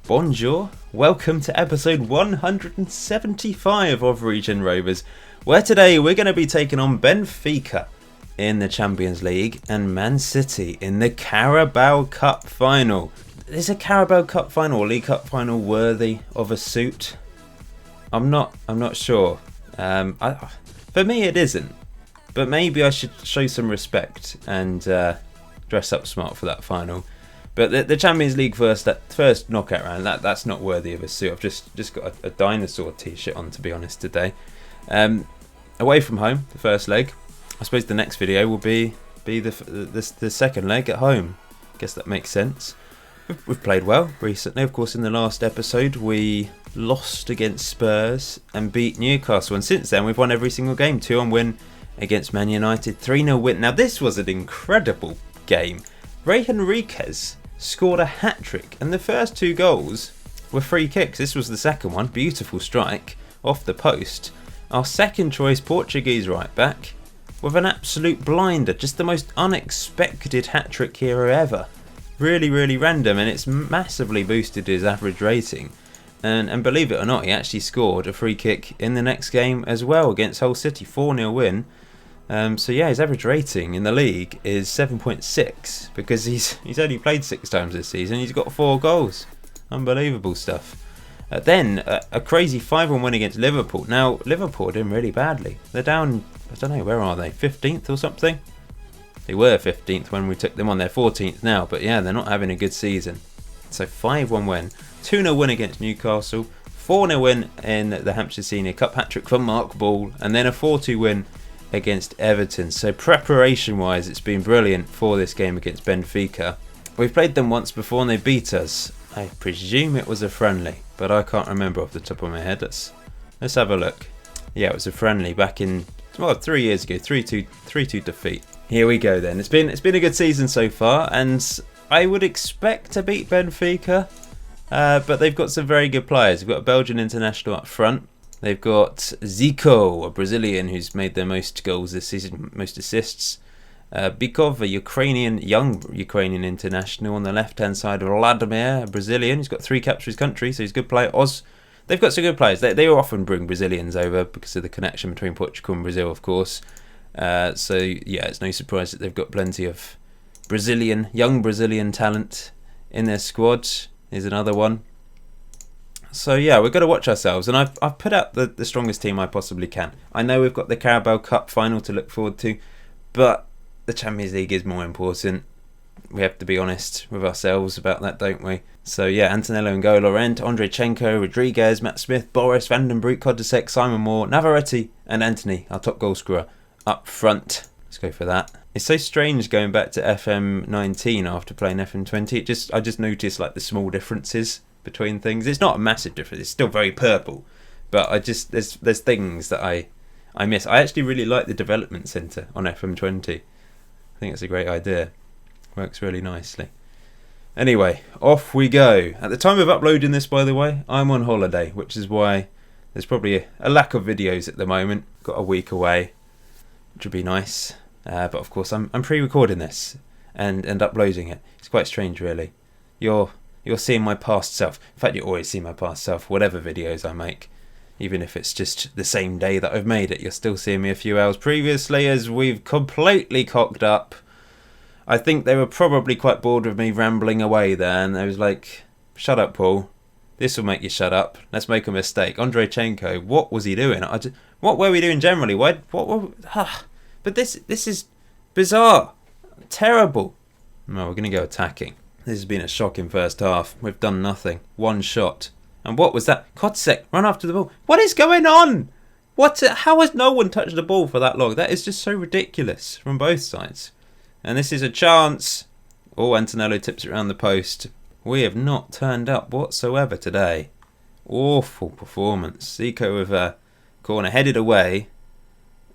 Bonjour, welcome to episode 175 of Regen Rovers, where today we're going to be taking on Benfica in the Champions League and Man City in the Carabao Cup final. Is a Carabao Cup final or League Cup final worthy of a suit? I'm not sure. For me it isn't, but maybe I should show some respect and dress up smart for that final. But the Champions League first knockout round, that's not worthy of a suit. I've just got a dinosaur t-shirt on, to be honest, today. Away from home, the first leg. I suppose the next video will be the second leg at home. Guess that makes sense. We've played well recently. Of course, in the last episode, we lost against Spurs and beat Newcastle. And since then, we've won every single game. 2-1 win against Man United, 3-0 win. Now, this was an incredible game. Regen Rovers scored a hat-trick, and the first two goals were free kicks. This was the second one, beautiful strike off the post. Our second choice Portuguese right back with an absolute blinder, just the most unexpected hat-trick hero ever. Really, really random, and it's massively boosted his average rating. And believe it or not, he actually scored a free kick in the next game as well against Hull City, 4-0 win. So yeah, his average rating in the league is 7.6 because he's only played 6 times this season. He's got 4 goals. Unbelievable stuff. Then a crazy 5-1 win against Liverpool. Now, Liverpool are doing really badly. They're down, I don't know, where are they? 15th or something? They were 15th when we took them on. They're 14th now, but yeah, they're not having a good season. So 5-1 win. 2-0 win against Newcastle. 4-0 win in the Hampshire Senior Cup, hat-trick from Mark Ball. And then a 4-2 win against Everton. So preparation wise, it's been brilliant for this game against Benfica. We've played them once before and they beat us. I presume it was a friendly, but I can't remember off the top of my head. Let's have a look. Yeah, it was a friendly back in 3 years ago. 3-2 defeat. Here we go then. It's been a good season so far, and I would expect to beat Benfica, but they've got some very good players. They've got a Belgian international up front. They've got Zico, a Brazilian who's made the most goals this season, most assists. Bikov, a young Ukrainian international on the left-hand side. Vladimir, a Brazilian, who's got 3 caps for his country, so he's a good player. They've got some good players. They often bring Brazilians over because of the connection between Portugal and Brazil, of course. So yeah, it's no surprise that they've got plenty of young Brazilian talent in their squad. Here's another one. So yeah, we've got to watch ourselves, and I've put out the strongest team I possibly can. I know we've got the Carabao Cup final to look forward to, but the Champions League is more important. We have to be honest with ourselves about that, don't we? So yeah, Antonello and Go, Laurent, Ondrejchenko, Rodriguez, Matt Smith, Boris, Van den Broek, Kodasek, Simon Moore, Navarrete and Anthony, our top goal scorer, up front. Let's go for that. It's so strange going back to FM19 after playing FM20. I just noticed like the small differences between things. It's not a massive difference. It's still very purple, but there's things that I miss. I actually really like the development centre on FM20. I think it's a great idea. Works really nicely. Anyway, off we go. At the time of uploading this, by the way, I'm on holiday, which is why there's probably a lack of videos at the moment. Got a week away, which would be nice. But of course, I'm pre-recording this and uploading it. It's quite strange, really. You're seeing my past self. In fact, you always see my past self, whatever videos I make. Even if it's just the same day that I've made it, you're still seeing me a few hours previously as we've completely cocked up. I think they were probably quite bored with me rambling away there, and they was like, shut up, Paul. This will make you shut up. Let's make a mistake. Ondrejchenko, what was he doing? What were we doing generally? But this is bizarre. Terrible. No, we're going to go attacking. This has been a shocking first half. We've done nothing. 1 shot. And what was that? Kotsek, run after the ball. What is going on? How has no one touched the ball for that long? That is just so ridiculous from both sides. And this is a chance. Oh, Antonello tips it around the post. We have not turned up whatsoever today. Awful performance. Zico with a corner headed away.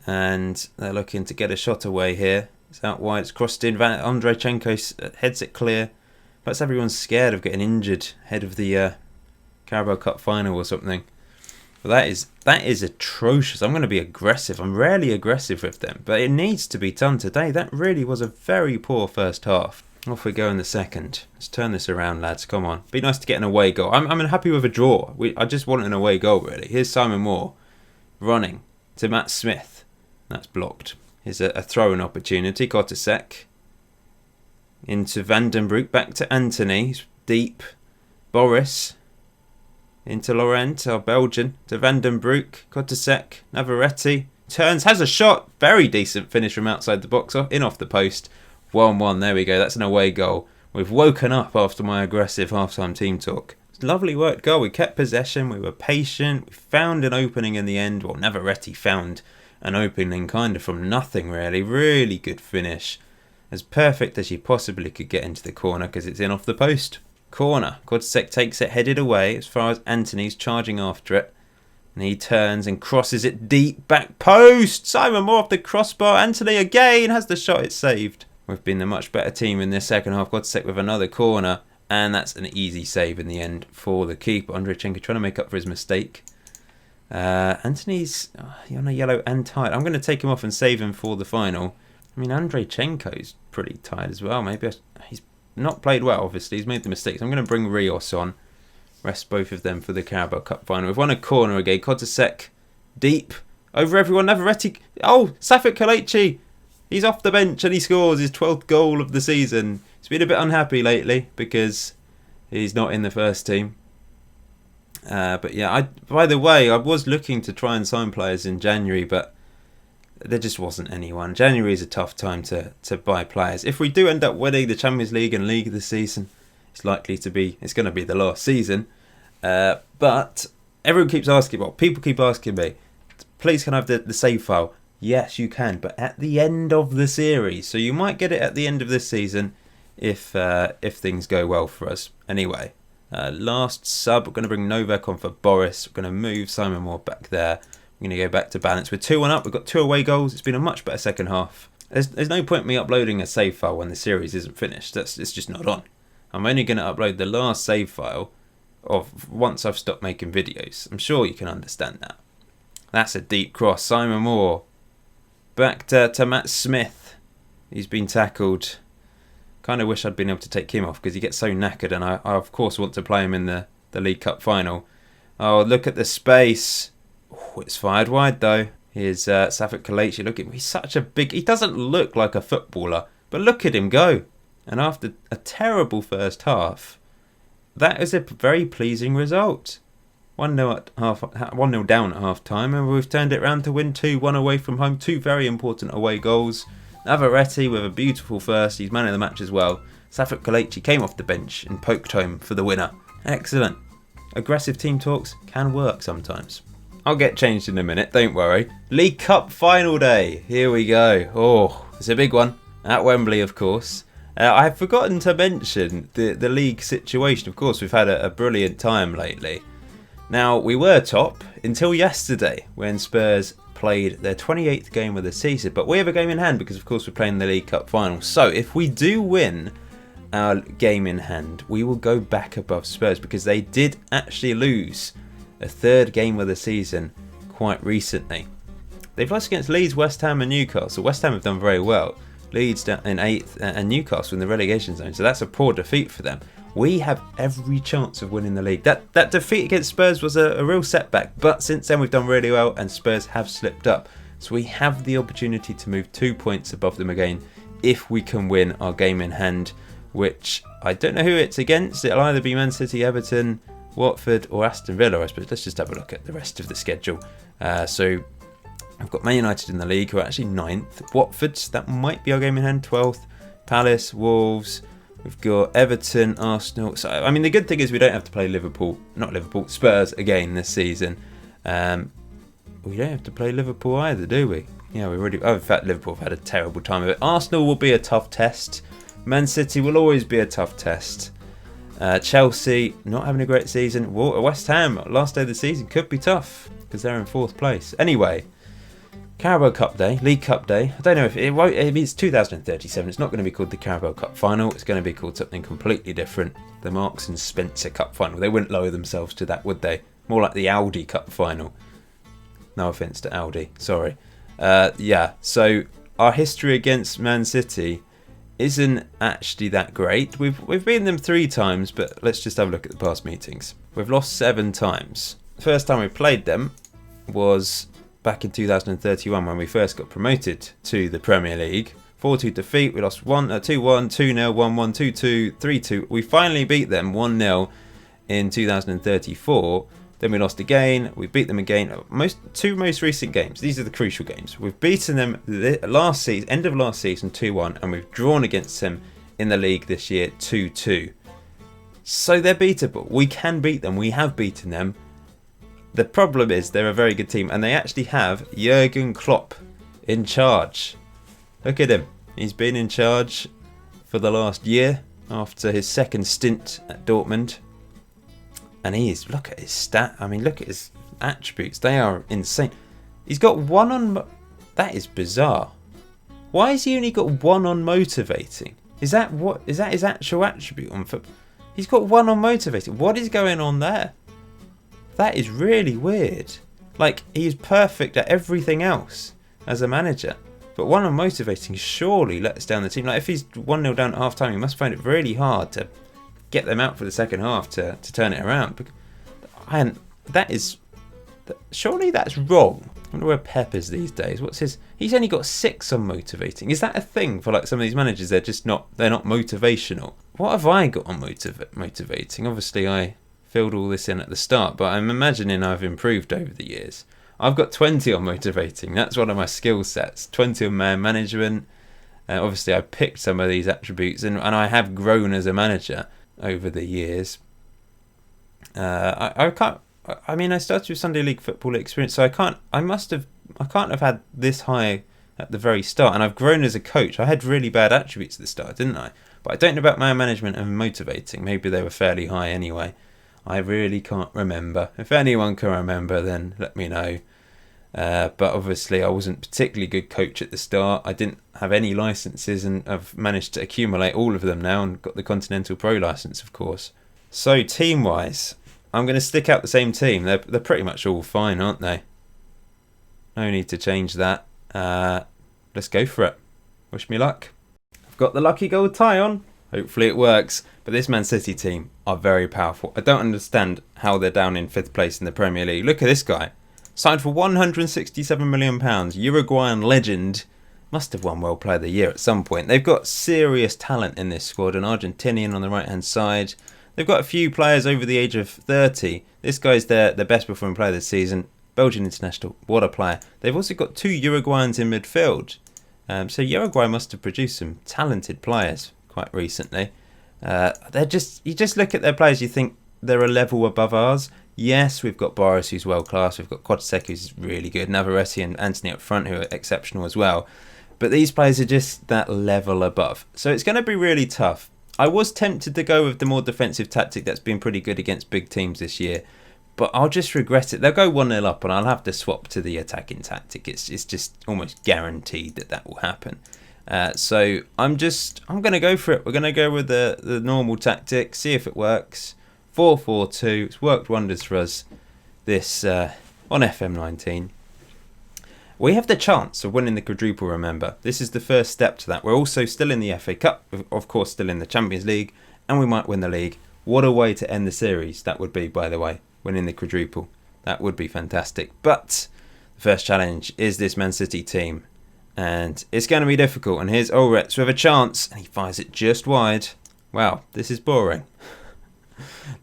And they're looking to get a shot away here. It's out wide. It's crossed in. Ondrejchenko heads it clear. Perhaps everyone's scared of getting injured ahead of the Carabao Cup final or something. But that is atrocious. I'm going to be aggressive. I'm rarely aggressive with them, but it needs to be done today. That really was a very poor first half. Off we go in the second. Let's turn this around, lads. Come on. Be nice to get an away goal. I'm happy with a draw. I just want an away goal, really. Here's Simon Moore running to Matt Smith. That's blocked. Here's a throw-in opportunity. Kotasek. Into Van den Broek. Back to Anthony. He's deep. Boris. Into Laurent, our Belgian. To Van den Broek. Kotasek. Navarrete. Turns. Has a shot. Very decent finish from outside the box. In off the post. 1-1. There we go. That's an away goal. We've woken up after my aggressive half-time team talk. Lovely work goal. We kept possession. We were patient. We found an opening in the end. Well, Navarrete found an opening kind of from nothing, really. Really good finish. As perfect as you possibly could get into the corner because it's in off the post. Corner. Kodsek takes it headed away as far as Anthony's charging after it. And he turns and crosses it deep. Back post. Simon Moore off the crossbar. Anthony again has the shot. It's saved. We've been the much better team in this second half. Kodsek with another corner. And that's an easy save in the end for the keeper. Andreychenko trying to make up for his mistake. Anthony's on a yellow and tired. I'm going to take him off and save him for the final. I mean, Andreychenko's pretty tired as well. Maybe he's not played well, obviously. He's made the mistakes. I'm going to bring Rios on. Rest both of them for the Carabao Cup final. We've won a corner again. Kotasek deep over everyone. Navarrete. Oh, Safik Kalechi. He's off the bench and he scores his 12th goal of the season. He's been a bit unhappy lately because he's not in the first team. But yeah, by the way, I was looking to try and sign players in January, but there just wasn't anyone. January is a tough time to buy players. If we do end up winning the Champions League and League this season, it's going to be the last season. But everyone keeps asking, people keep asking me, please can I have the save file? Yes, you can, but at the end of the series. So you might get it at the end of this season if things go well for us. Anyway, last sub, we're going to bring Novak on for Boris. We're going to move Simon Moore back there. We're going to go back to balance. We're 2-1 up. We've got 2 away goals. It's been a much better second half. There's no point in me uploading a save file when the series isn't finished. It's just not on. I'm only going to upload the last save file of once I've stopped making videos. I'm sure you can understand that. That's a deep cross. Simon Moore. Back to Matt Smith. He's been tackled. Kind of wish I'd been able to take him off because he gets so knackered, and I of course want to play him in the League Cup final. Oh, look at the space. Oh, it's fired wide though. Here's Safik Kalechi. Look at him. He's such a big... He doesn't look like a footballer, but look at him go. And after a terrible first half, that is a very pleasing result. 1-0 down at half time, and we've turned it around to win 2-1 away from home. 2 very important away goals. Navarrete with a beautiful first. He's man of the match as well. Safik Kalechi came off the bench and poked home for the winner. Excellent. Aggressive team talks can work sometimes. I'll get changed in a minute, don't worry. League Cup final day. Here we go. Oh, it's a big one. At Wembley, of course. I've forgotten to mention the league situation. Of course, we've had a brilliant time lately. Now, we were top until yesterday when Spurs played their 28th game of the season. But we have a game in hand because, of course, we're playing the League Cup final. So, if we do win our game in hand, we will go back above Spurs because they did actually lose a 3rd game of the season quite recently. They've lost against Leeds, West Ham and Newcastle. West Ham have done very well. Leeds down in 8th and Newcastle in the relegation zone. So that's a poor defeat for them. We have every chance of winning the league. That defeat against Spurs was a real setback, but since then we've done really well and Spurs have slipped up. So we have the opportunity to move 2 points above them again if we can win our game in hand, which I don't know who it's against. It'll either be Man City, Everton, Watford or Aston Villa, I suppose. Let's just have a look at the rest of the schedule. So I've got Man United in the league who are actually 9th. Watford, that might be our game in hand, 12th. Palace, Wolves... We've got Everton, Arsenal. So, I mean, the good thing is we don't have to play Spurs again this season. We don't have to play Liverpool either, do we? Yeah, we already... Oh, in fact, Liverpool have had a terrible time of it. Arsenal will be a tough test. Man City will always be a tough test. Chelsea, not having a great season. West Ham, last day of the season, could be tough because they're in 4th place. Anyway... Carabao Cup Day, League Cup Day. I don't know if it won't. It's 2037. It's not going to be called the Carabao Cup Final. It's going to be called something completely different. The Marks and Spencer Cup Final. They wouldn't lower themselves to that, would they? More like the Audi Cup Final. No offence to Audi. Sorry. Yeah. So our history against Man City isn't actually that great. We've beaten them 3 times, but let's just have a look at the past meetings. We've lost 7 times. The first time we played them was back in 2031 when we first got promoted to the Premier League. 4-2 defeat. We lost 2-1, 2-0, 1-1, 2-2, 3-2. We finally beat them 1-0 in 2034. Then we lost again. We beat them again. Two most recent games. These are the crucial games. We've beaten them last season, end of last season, 2-1, and we've drawn against them in the league this year 2-2. So they're beatable. We can beat them. We have beaten them. The problem is they're a very good team, and they actually have Jurgen Klopp in charge. Look at him. He's been in charge for the last year after his second stint at Dortmund. And look at his stat. I mean, look at his attributes. They are insane. He's got 1 on... That is bizarre. Why has he only got 1 on motivating? Is that his actual attribute on football? He's got 1 on motivating. What is going on there? That is really weird. Like, he is perfect at everything else as a manager. But 1 on motivating surely lets down the team. Like, if he's 1-0 down at half time, he must find it really hard to get them out for the second half to turn it around. And surely that's wrong. I wonder where Pep is these days. He's only got 6 on motivating. Is that a thing for like some of these managers? They're not motivational. What have I got on motivating? Obviously I filled all this in at the start, but I'm imagining I've improved over the years. I've got 20 on motivating. That's one of my skill sets. 20 on man management. Obviously I picked some of these attributes and I have grown as a manager over the years. I started with Sunday League football experience, so I can't have had this high at the very start, and I've grown as a coach. I had really bad attributes at the start, didn't I? But I don't know about man management and motivating. Maybe they were fairly high anyway. I really can't remember. If anyone can remember, then let me know. But obviously I wasn't a particularly good coach at the start. I didn't have any licenses, and I've managed to accumulate all of them now and got the Continental Pro license, of course. So team-wise, I'm going to stick out the same team. They're pretty much all fine, aren't they? No need to change that. Let's go for it. Wish me luck. I've got the lucky gold tie on. Hopefully it works. But this Man City team are very powerful. I don't understand how they're down in 5th place in the Premier League. Look at this guy. Signed for £167 million. Uruguayan legend. Must have won World Player of the Year at some point. They've got serious talent in this squad. An Argentinian on the right-hand side. They've got a few players over the age of 30. This guy's their best performing player this season. Belgian international. What a player. They've also got 2 Uruguayans in midfield. So Uruguay must have produced some talented players quite recently. You just look at their players, you think they're a level above ours. Yes, we've got Boris, who's world class. We've got Quadsek, who's really good. Navarrete and Anthony up front, who are exceptional as well. But these players are just that level above. So it's going to be really tough. I was tempted to go with the more defensive tactic that's been pretty good against big teams this year. But I'll just regret it. They'll go 1-0 up and I'll have to swap to the attacking tactic. It's just almost guaranteed that will happen. So I'm going to go for it. We're going to go with the normal tactic, see if it works. 4-4-2. It's worked wonders for us this on FM19. We have the chance of winning the quadruple, remember. This is the first step to that. We're also still in the FA Cup, of course still in the Champions League, and we might win the league. What a way to end the series that would be, by the way, winning the quadruple. That would be fantastic. But the first challenge is this Man City team. And it's going to be difficult. And here's Ulrich with a chance. And he fires it just wide. Wow, this is boring.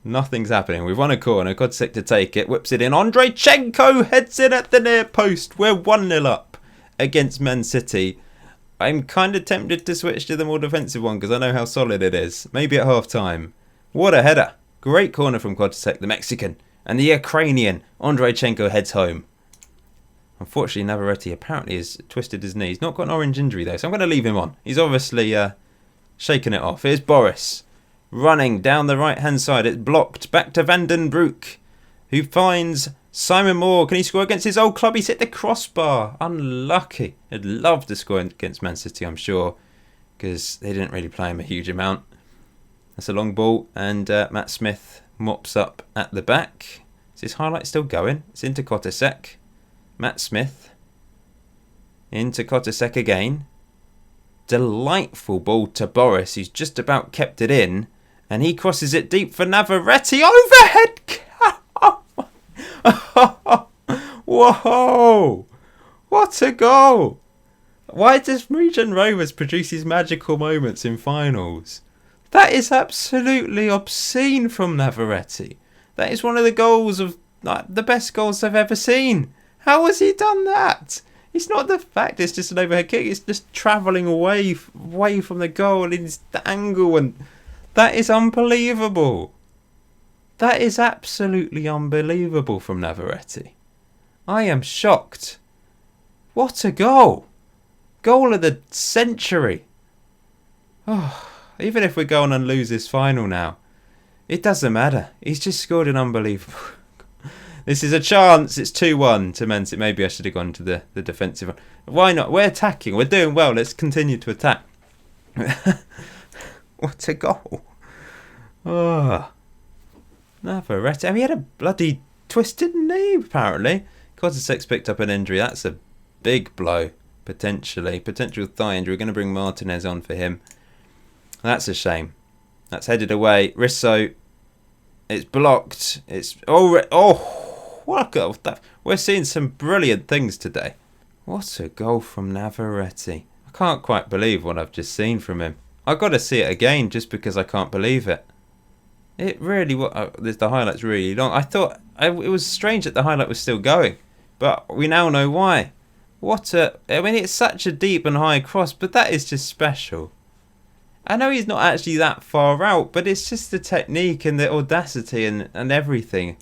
Nothing's happening. We've won a corner. Godsek to take it. Whips it in. Ondrejchenko heads in at the near post. We're 1-0 up against Man City. I'm kind of tempted to switch to the more defensive one because I know how solid it is. Maybe at half time. What a header. Great corner from Godsek, the Mexican. And the Ukrainian. Ondrejchenko heads home. Unfortunately, Navarrete apparently has twisted his knee. He's not got an orange injury though, so I'm going to leave him on. He's obviously shaking it off. Here's Boris. Running down the right-hand side. It's blocked. Back to Van den Broek, who finds Simon Moore. Can he score against his old club? He's hit the crossbar. Unlucky. I'd love to score against Man City, I'm sure, because they didn't really play him a huge amount. That's a long ball, and Matt Smith mops up at the back. Is his highlight still going? It's into Kotasek. Matt Smith. Into Kotasek again. delightful ball to Boris, who's just about kept it in. And he crosses it deep for Navarrete. Overhead. Whoa. What a goal. Why does Regen Rovers produce these magical moments in finals? That is absolutely obscene from Navarrete. That is one of the goals of the best goals I've ever seen. How has he done that? It's not the fact it's just an overhead kick. It's just travelling away from the goal in the angle. And that is unbelievable. That is absolutely unbelievable from Navarrete. I am shocked. What a goal. Goal of the century. Oh, even if we go on and lose this final now, it doesn't matter. He's just scored an unbelievable. This is a chance. It's 2-1 to Man City. Maybe I should have gone to the defensive one. Why not? We're attacking. We're doing well. Let's continue to attack. What a goal. Oh. Navarrete. I mean, he had a bloody twisted knee, apparently. Kovacic picked up an injury. That's a big blow, potentially. Potential thigh injury. We're going to bring Martinez on for him. That's a shame. That's headed away. Risso. It's blocked. It's what a goal. We're seeing some brilliant things today. What a goal from Navarrete. I can't quite believe what I've just seen from him. I've got to see it again just because I can't believe it. It really was. The highlight's really long. I thought it was strange that the highlight was still going, but we now know why. I mean, it's such a deep and high cross, but that is just special. I know he's not actually that far out, but it's just the technique and the audacity and everything.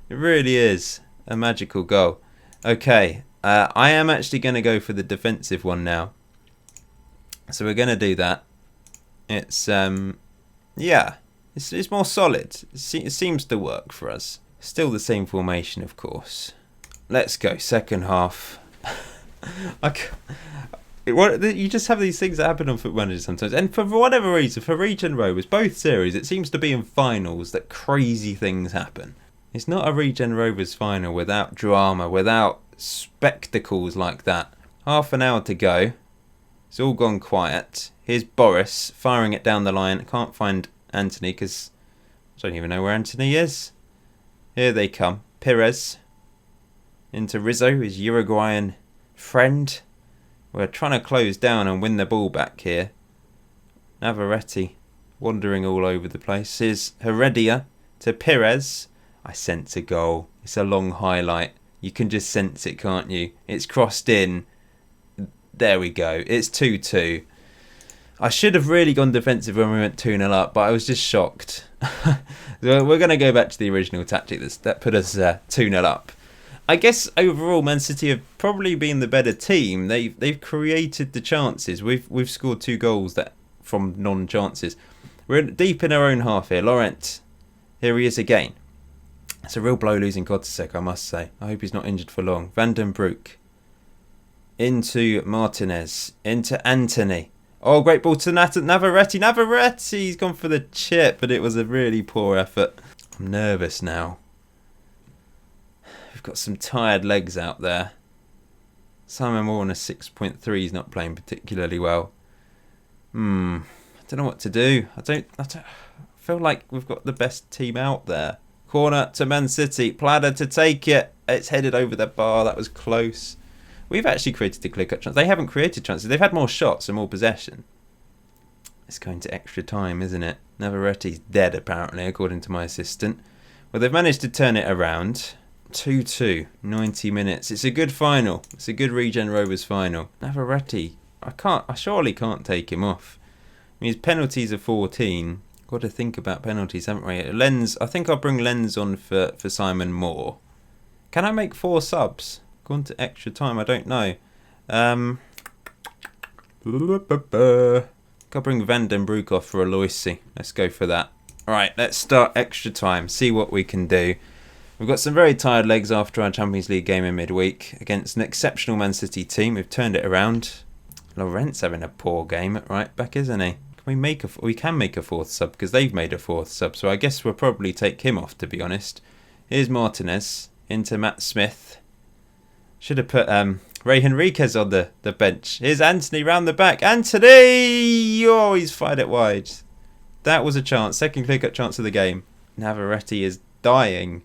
It really is a magical goal. Okay, I am actually going to go for the defensive one now. So we're going to do that. It's, yeah, it's more solid. It seems to work for us. Still the same formation, of course. Let's go, second half. You just have these things that happen on Football Manager sometimes. And for whatever reason, for Regen Rovers, both series, it seems to be in finals that crazy things happen. It's not a Regen Rovers final without drama, without spectacles like that. Half an hour to go. It's all gone quiet. Here's Boris firing it down the line. Can't find Anthony because I don't even know where Anthony is. Here they come. Pires into Rizzo, his Uruguayan friend. We're trying to close down and win the ball back here. Navarrete wandering all over the place. Here's Heredia to Pires. I sense a goal. It's a long highlight. You can just sense it, can't you? It's crossed in. There we go. It's 2-2. I should have really gone defensive when we went 2-0 up, but I was just shocked. So we're going to go back to the original tactic that put us 2-0 up. I guess overall Man City have probably been the better team. They've created the chances. We've scored 2 goals from non-chances. We're deep in our own half here. Laurent, here he is again. It's a real blow losing Kovacic, I must say. I hope he's not injured for long. Van den Broek. Into Martinez. Into Anthony. Oh, great ball to Navarrete. Navarrete's gone for the chip, but it was a really poor effort. I'm nervous now. We've got some tired legs out there. Simon Moore on a 6.3 is not playing particularly well. I don't know what to do. I feel like we've got the best team out there. Corner to Man City. Plada to take it. It's headed over the bar. That was close. We've actually created a clear-cut chance. They haven't created chances. They've had more shots and more possession. It's going to extra time, isn't it? Navarrete's dead, apparently, according to my assistant. Well, they've managed to turn it around. 2-2, 90 minutes. It's a good final. It's a good Regen Rovers final. Navarrete, I surely can't take him off. I mean, his penalties are 14. Got to think about penalties, haven't we? Lens, I think I'll bring Lens on for Simon Moore. Can I make 4 subs? Gone to extra time, I don't know. I'll bring Van den Broek off for Aloisi. Let's go for that. Alright, let's start extra time. See what we can do. We've got some very tired legs after our Champions League game in midweek against an exceptional Man City team. We've turned it around. Laurent's having a poor game at right back, isn't he? We can make a 4th sub because they've made a 4th sub. So I guess we'll probably take him off, to be honest. Here's Martinez into Matt Smith. Should have put Regen Rovers on the bench. Here's Anthony round the back. Anthony! Oh, he's fired it wide. That was a chance. Second clear-cut chance of the game. Navarrete is dying.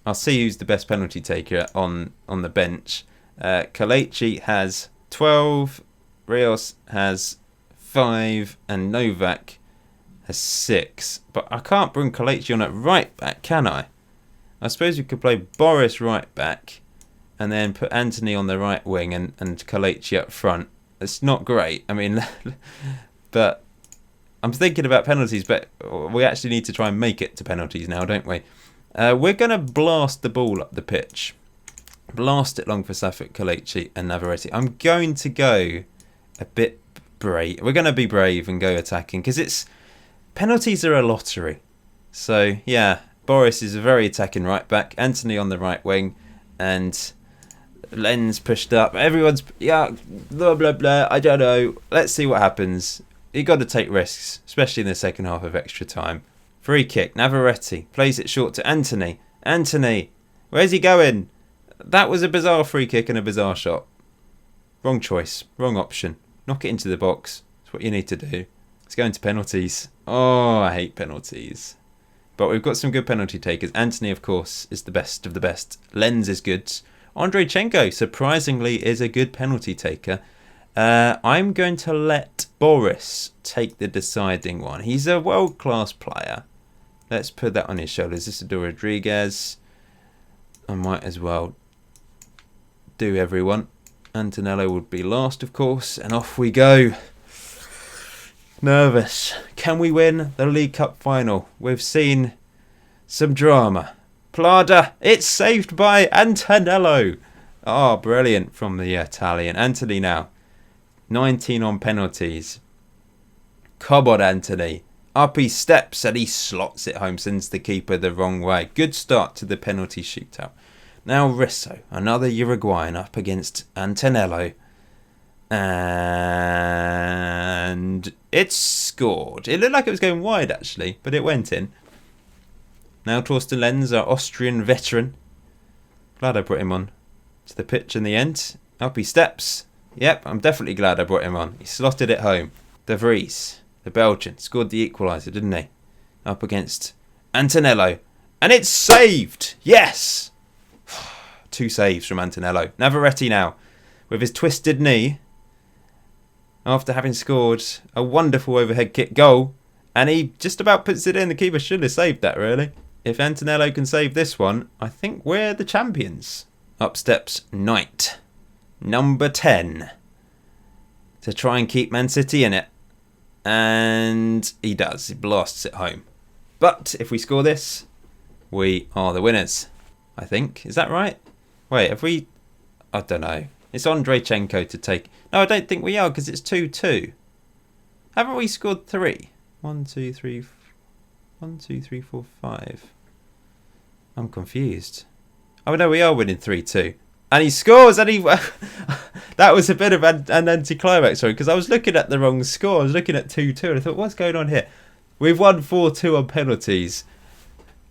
I'll see who's the best penalty taker on the bench. Kelechi has 12. Rios has 5. And Novak has 6. But I can't bring Kelechi on at right back, can I? I suppose we could play Boris right back. And then put Anthony on the right wing and Kelechi up front. It's not great. I mean, but I'm thinking about penalties, but we actually need to try and make it to penalties now, don't we? We're going to blast the ball up the pitch. Blast it long for Safik, Kelechi and Navarrete. I'm going to go a bit brave. We're going to be brave and go attacking because penalties are a lottery. So, yeah, Boris is a very attacking right back. Anthony on the right wing and Len's pushed up. Everyone's, yeah, blah, blah, blah. I don't know. Let's see what happens. You got to take risks, especially in the second half of extra time. Free kick. Navarrete plays it short to Anthony. Anthony, where's he going? That was a bizarre free kick and a bizarre shot. Wrong choice. Wrong option. Knock it into the box. That's what you need to do. Let's go into penalties. Oh, I hate penalties. But we've got some good penalty takers. Anthony, of course, is the best of the best. Lens is good. Andreychenko, surprisingly, is a good penalty taker. I'm going to let Boris take the deciding one. He's a world-class player. Let's put that on his shoulders. This is Rodriguez. I might as well do everyone. Antonello would be last, of course. And off we go. Nervous. Can we win the League Cup final? We've seen some drama. Plada, it's saved by Antonello. Oh, brilliant from the Italian. Anthony now. 19 on penalties. Come on, Anthony. Up he steps and he slots it home, sends the keeper the wrong way. Good start to the penalty shootout. Now Risso, another Uruguayan up against Antonello. And it's scored. It looked like it was going wide, actually, but it went in. Now Torsten Lenz, our Austrian veteran. Glad I brought him on to the pitch in the end. Up he steps. Yep, I'm definitely glad I brought him on. He slotted it home. De Vries, the Belgian, scored the equaliser, didn't he? Up against Antonello. And it's saved! Yes! 2 saves from Antonello. Navarrete now, with his twisted knee, after having scored a wonderful overhead kick goal. And he just about puts it in. The keeper should have saved that, really. If Antonello can save this one, I think we're the champions. Up steps Knight, number 10, to try and keep Man City in it. And he does. He blasts it home. But if we score this, we are the winners, I think. Is that right? Wait, have we... I don't know. It's Andreychenko to take... No, I don't think we are, because it's 2-2. Haven't we scored 3? 1, 2, 3... 1, 2, 3, 4, 5. I'm confused. Oh, no, we are winning 3-2. And he scores, and he... That was a bit of an anticlimax, sorry, because I was looking at the wrong score. I was looking at 2-2, and I thought, what's going on here? We've won 4-2 on penalties.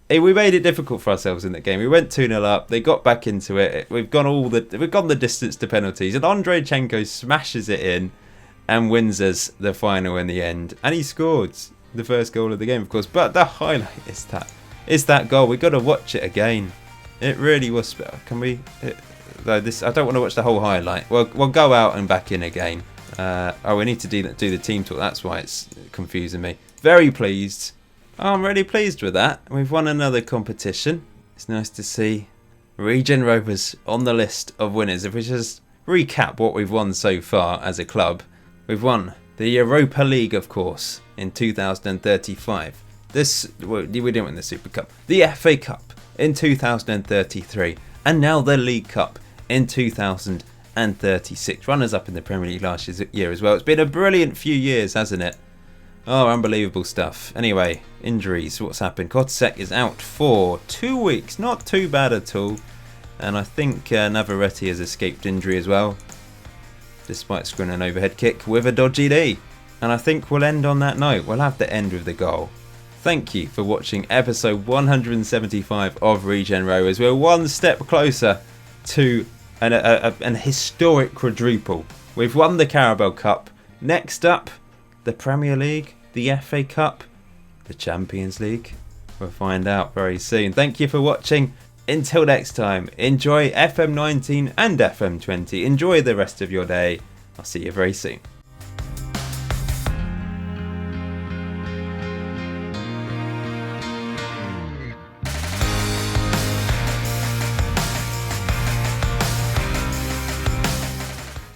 We made it difficult for ourselves in that game. We went 2-0 up. They got back into it. We've gone the distance to penalties, and Andreychenko smashes it in and wins us the final in the end. And he scored the first goal of the game, of course. But the highlight is that goal. We've got to watch it again. It really was. Can we? I don't want to watch the whole highlight. We'll go out and back in again. We need to do the team talk. That's why it's confusing me. Very pleased. Oh, I'm really pleased with that. We've won another competition. It's nice to see Regen Rovers on the list of winners. If we just recap what we've won so far as a club. We've won the Europa League, of course, in 2035. We didn't win the Super Cup. The FA Cup in 2033. And now the League Cup in 2036. Runners up in the Premier League last year as well. It's been a brilliant few years, hasn't it? Oh, unbelievable stuff. Anyway, injuries. What's happened? Kotsek is out for 2 weeks. Not too bad at all. And I think Navarrete has escaped injury as well, despite scoring an overhead kick with a dodgy knee. And I think we'll end on that note. We'll have to end with the goal. Thank you for watching episode 175 of Regen Rovers. We're one step closer to an historic quadruple. We've won the Carabao Cup. Next up, the Premier League, the FA Cup, the Champions League. We'll find out very soon. Thank you for watching. Until next time, enjoy FM19 and FM20. Enjoy the rest of your day. I'll see you very soon.